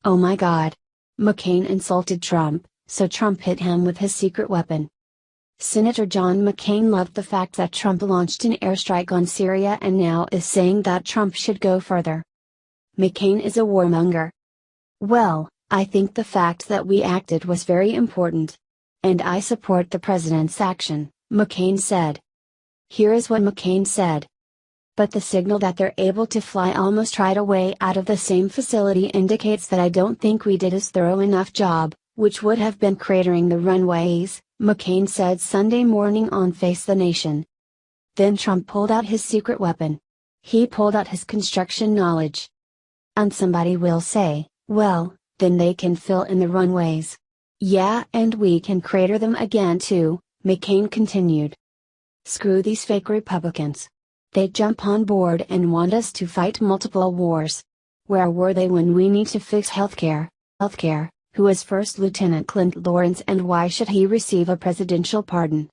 Oh my God. McCain insulted Trump, so Trump hit him with his secret weapon. Senator John McCain loved the fact that Trump launched an airstrike on Syria and now is saying that Trump should go further. McCain is a warmonger. Well, I think the fact that we acted was very important. And I support the president's action, McCain said. Here is what McCain said. But the signal that they're able to fly almost right away out of the same facility indicates that I don't think we did as thorough enough job, which would have been cratering the runways, McCain said Sunday morning on Face the Nation. Then Trump pulled out his secret weapon. He pulled out his construction knowledge. And somebody will say, well, then they can fill in the runways. Yeah, and we can crater them again too, McCain continued. Screw these fake Republicans. They jump on board and want us to fight multiple wars. Where were they when we need to fix healthcare? Who is First Lieutenant Clint Lawrence and why should he receive a presidential pardon?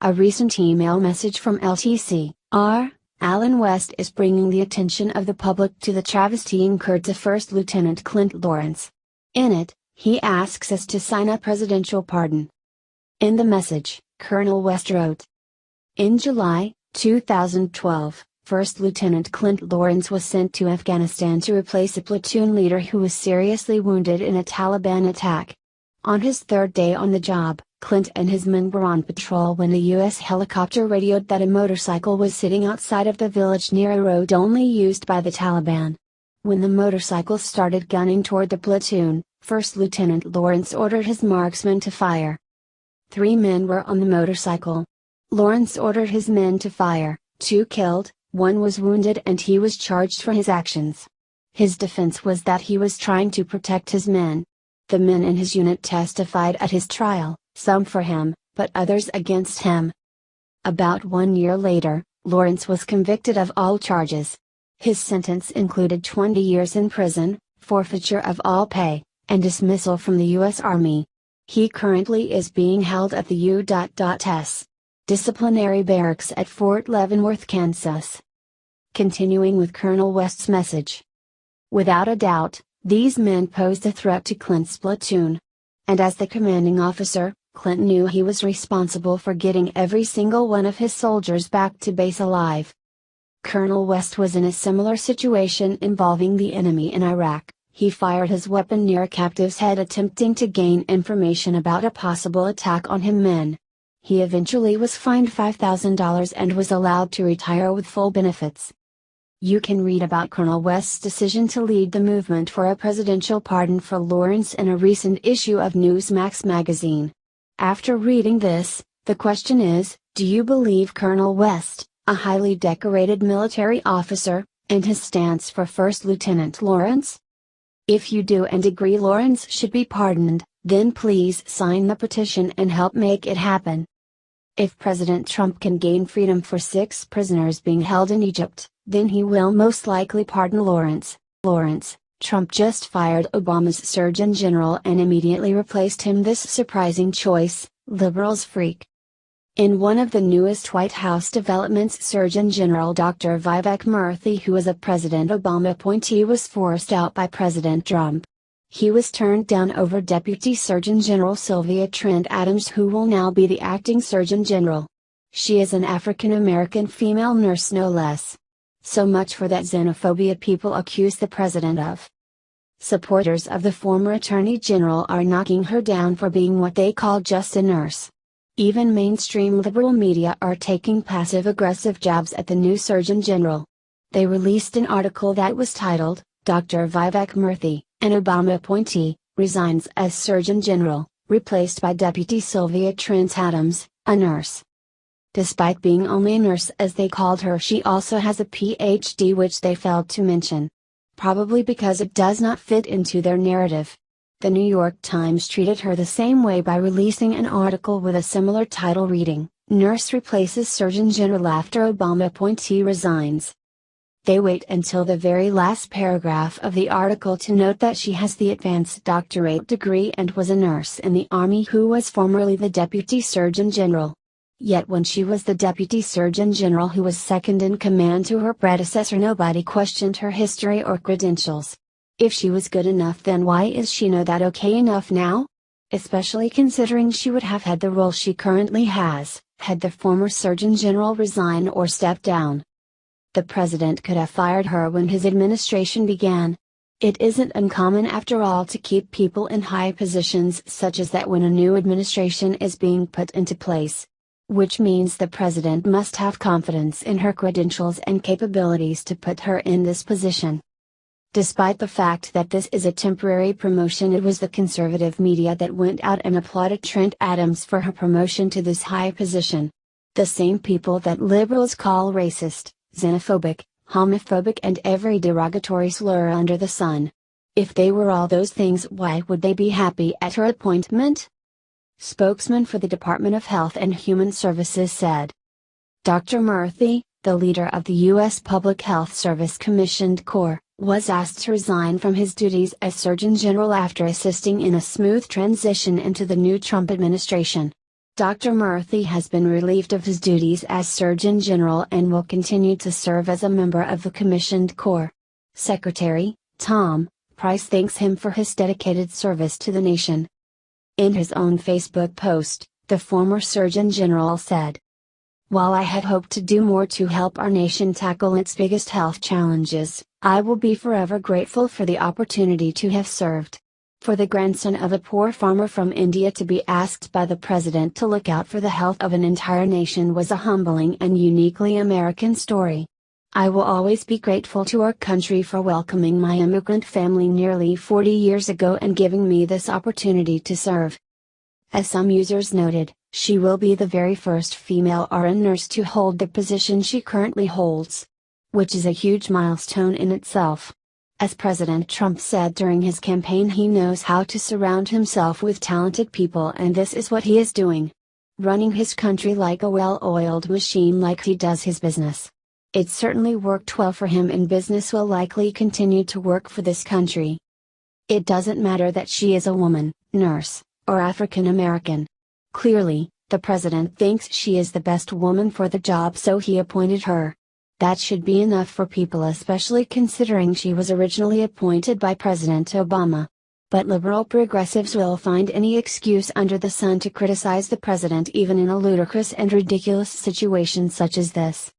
A recent email message from LTC-R, Alan West is bringing the attention of the public to the travesty incurred to First Lieutenant Clint Lawrence. In it, he asks us to sign a presidential pardon. In the message, Colonel West wrote. In July 2012, First Lieutenant Clint Lawrence was sent to Afghanistan to replace a platoon leader who was seriously wounded in a Taliban attack. On his third day on the job, Clint and his men were on patrol when a U.S. helicopter radioed that a motorcycle was sitting outside of the village near a road only used by the Taliban. When the motorcycle started gunning toward the platoon, First Lieutenant Lawrence ordered his marksmen to fire. 3 men were on the motorcycle. Lawrence ordered his men to fire, 2 killed, 1 was wounded and he was charged for his actions. His defense was that he was trying to protect his men. The men in his unit testified at his trial, some for him, but others against him. About 1 year later, Lawrence was convicted of all charges. His sentence included 20 years in prison, forfeiture of all pay, and dismissal from the U.S. Army. He currently is being held at the U.S. Disciplinary Barracks at Fort Leavenworth, Kansas. Continuing with Colonel West's message. Without a doubt, these men posed a threat to Clint's platoon. And as the commanding officer, Clint knew he was responsible for getting every single one of his soldiers back to base alive. Colonel West was in a similar situation involving the enemy in Iraq. He fired his weapon near a captive's head attempting to gain information about a possible attack on him men. He eventually was fined $5,000 and was allowed to retire with full benefits. You can read about Colonel West's decision to lead the movement for a presidential pardon for Lawrence in a recent issue of Newsmax magazine. After reading this, the question is, do you believe Colonel West, a highly decorated military officer, and his stance for First Lieutenant Lawrence? If you do and agree Lawrence should be pardoned, then please sign the petition and help make it happen. If President Trump can gain freedom for 6 prisoners being held in Egypt, then he will most likely pardon Lawrence. Trump just fired Obama's Surgeon General and immediately replaced him. This surprising choice, liberals freak. In one of the newest White House developments, Surgeon General Dr. Vivek Murthy, who was a President Obama appointee, was forced out by President Trump. He was turned down over Deputy Surgeon General Sylvia Trent Adams, who will now be the acting Surgeon General. She is an African American female nurse, no less. So much for that xenophobia people accuse the president of. Supporters of the former Attorney General are knocking her down for being what they call just a nurse. Even mainstream liberal media are taking passive-aggressive jabs at the new Surgeon General. They released an article that was titled, Dr. Vivek Murthy, an Obama appointee, resigns as Surgeon General, replaced by Deputy Sylvia Trent Adams, a nurse. Despite being only a nurse as they called her, she also has a PhD, which they failed to mention. Probably because it does not fit into their narrative. The New York Times treated her the same way by releasing an article with a similar title reading, Nurse Replaces Surgeon General After Obama Appointee Resigns. They wait until the very last paragraph of the article to note that she has the advanced doctorate degree and was a nurse in the Army who was formerly the Deputy Surgeon General. Yet when she was the Deputy Surgeon General who was second in command to her predecessor, nobody questioned her history or credentials. If she was good enough, then why is she not that okay enough now? Especially considering she would have had the role she currently has, had the former Surgeon General resign or step down. The president could have fired her when his administration began. It isn't uncommon after all to keep people in high positions such as that when a new administration is being put into place. Which means the president must have confidence in her credentials and capabilities to put her in this position. Despite the fact that this is a temporary promotion, it was the conservative media that went out and applauded Trent Adams for her promotion to this high position. The same people that liberals call racist, xenophobic, homophobic and every derogatory slur under the sun. If they were all those things, why would they be happy at her appointment? Spokesman for the Department of Health and Human Services said. Dr. Murthy, the leader of the U.S. Public Health Service Commissioned Corps, was asked to resign from his duties as Surgeon General after assisting in a smooth transition into the new Trump administration. Dr. Murthy has been relieved of his duties as Surgeon General and will continue to serve as a member of the Commissioned Corps. Secretary Tom Price thanks him for his dedicated service to the nation. In his own Facebook post, the former Surgeon General said, "While I had hoped to do more to help our nation tackle its biggest health challenges, I will be forever grateful for the opportunity to have served." For the grandson of a poor farmer from India to be asked by the president to look out for the health of an entire nation was a humbling and uniquely American story. I will always be grateful to our country for welcoming my immigrant family nearly 40 years ago and giving me this opportunity to serve. As some users noted, she will be the very first female RN nurse to hold the position she currently holds. Which is a huge milestone in itself. As President Trump said during his campaign, he knows how to surround himself with talented people, and this is what he is doing. Running his country like a well-oiled machine, like he does his business. It certainly worked well for him, and business will likely continue to work for this country. It doesn't matter that she is a woman, nurse, or African American. Clearly, the president thinks she is the best woman for the job, so he appointed her. That should be enough for people, especially considering she was originally appointed by President Obama. But liberal progressives will find any excuse under the sun to criticize the president, even in a ludicrous and ridiculous situation such as this.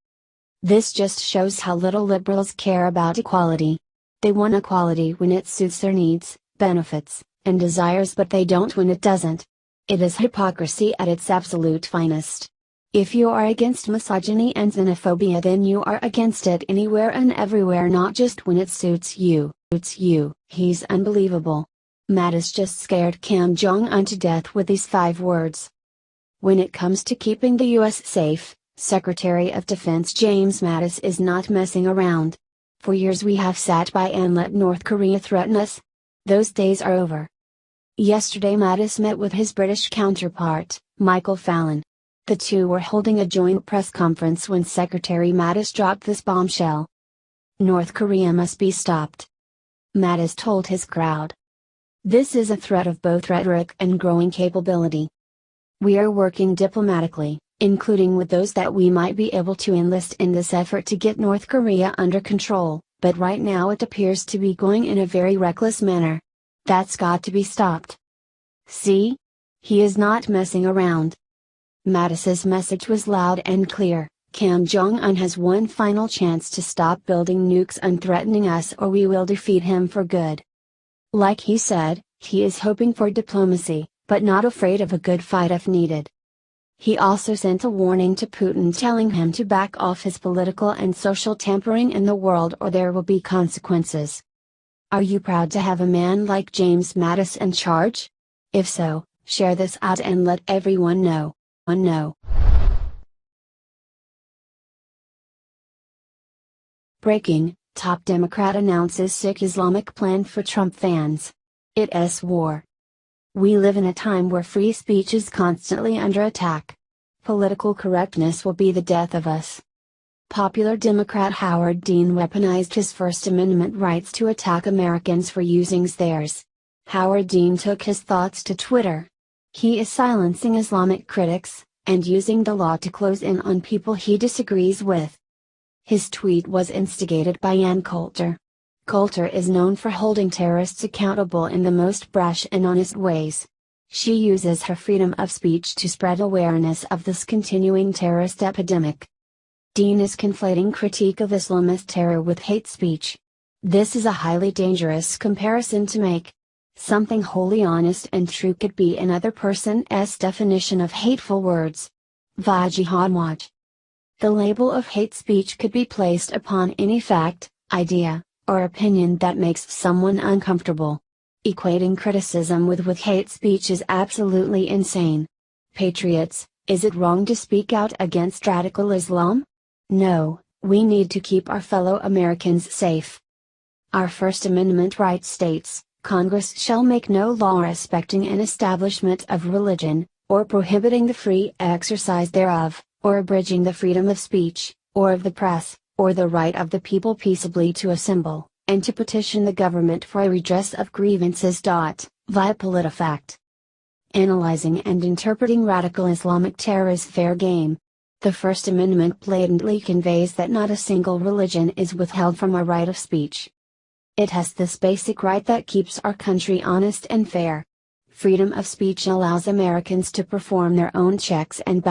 This just shows how little liberals care about equality. They want equality when it suits their needs, benefits, and desires, but they don't when it doesn't. It is hypocrisy at its absolute finest. If you are against misogyny and xenophobia, then you are against it anywhere and everywhere, not just when it suits you. He's unbelievable. Mattis just scared Kim Jong-un to death with these 5 words. When it comes to keeping the U.S. safe, Secretary of Defense James Mattis is not messing around. For years we have sat by and let North Korea threaten us. Those days are over. Yesterday Mattis met with his British counterpart, Michael Fallon. The two were holding a joint press conference when Secretary Mattis dropped this bombshell. North Korea must be stopped. Mattis told his crowd. This is a threat of both rhetoric and growing capability. We are working diplomatically, including with those that we might be able to enlist in this effort to get North Korea under control, but right now it appears to be going in a very reckless manner. That's got to be stopped. See? He is not messing around. Mattis's message was loud and clear. Kim Jong-un has one final chance to stop building nukes and threatening us, or we will defeat him for good. Like he said, he is hoping for diplomacy, but not afraid of a good fight if needed. He also sent a warning to Putin, telling him to back off his political and social tampering in the world, or there will be consequences. Are you proud to have a man like James Mattis in charge? If so, share this out and let everyone know. Breaking, top Democrat announces sick Islamic plan for Trump fans. It's war. We live in a time where free speech is constantly under attack. Political correctness will be the death of us. Popular Democrat Howard Dean weaponized his First Amendment rights to attack Americans for using theirs. Howard Dean took his thoughts to Twitter. He is silencing Islamic critics, and using the law to close in on people he disagrees with. His tweet was instigated by Ann Coulter. Coulter is known for holding terrorists accountable in the most brash and honest ways. She uses her freedom of speech to spread awareness of this continuing terrorist epidemic. Dean is conflating critique of Islamist terror with hate speech. This is a highly dangerous comparison to make. Something wholly honest and true could be another person's definition of hateful words. Via Jihad Watch. The label of hate speech could be placed upon any fact, idea, or opinion that makes someone uncomfortable. Equating criticism with hate speech is absolutely insane. Patriots, is it wrong to speak out against radical Islam? No, we need to keep our fellow Americans safe. Our First Amendment right states, Congress shall make no law respecting an establishment of religion, or prohibiting the free exercise thereof, or abridging the freedom of speech, or of the press, or the right of the people peaceably to assemble, and to petition the government for a redress of grievances. Via PolitiFact. Analyzing and interpreting radical Islamic terror is fair game. The First Amendment blatantly conveys that not a single religion is withheld from our right of speech. It has this basic right that keeps our country honest and fair. Freedom of speech allows Americans to perform their own checks and balances.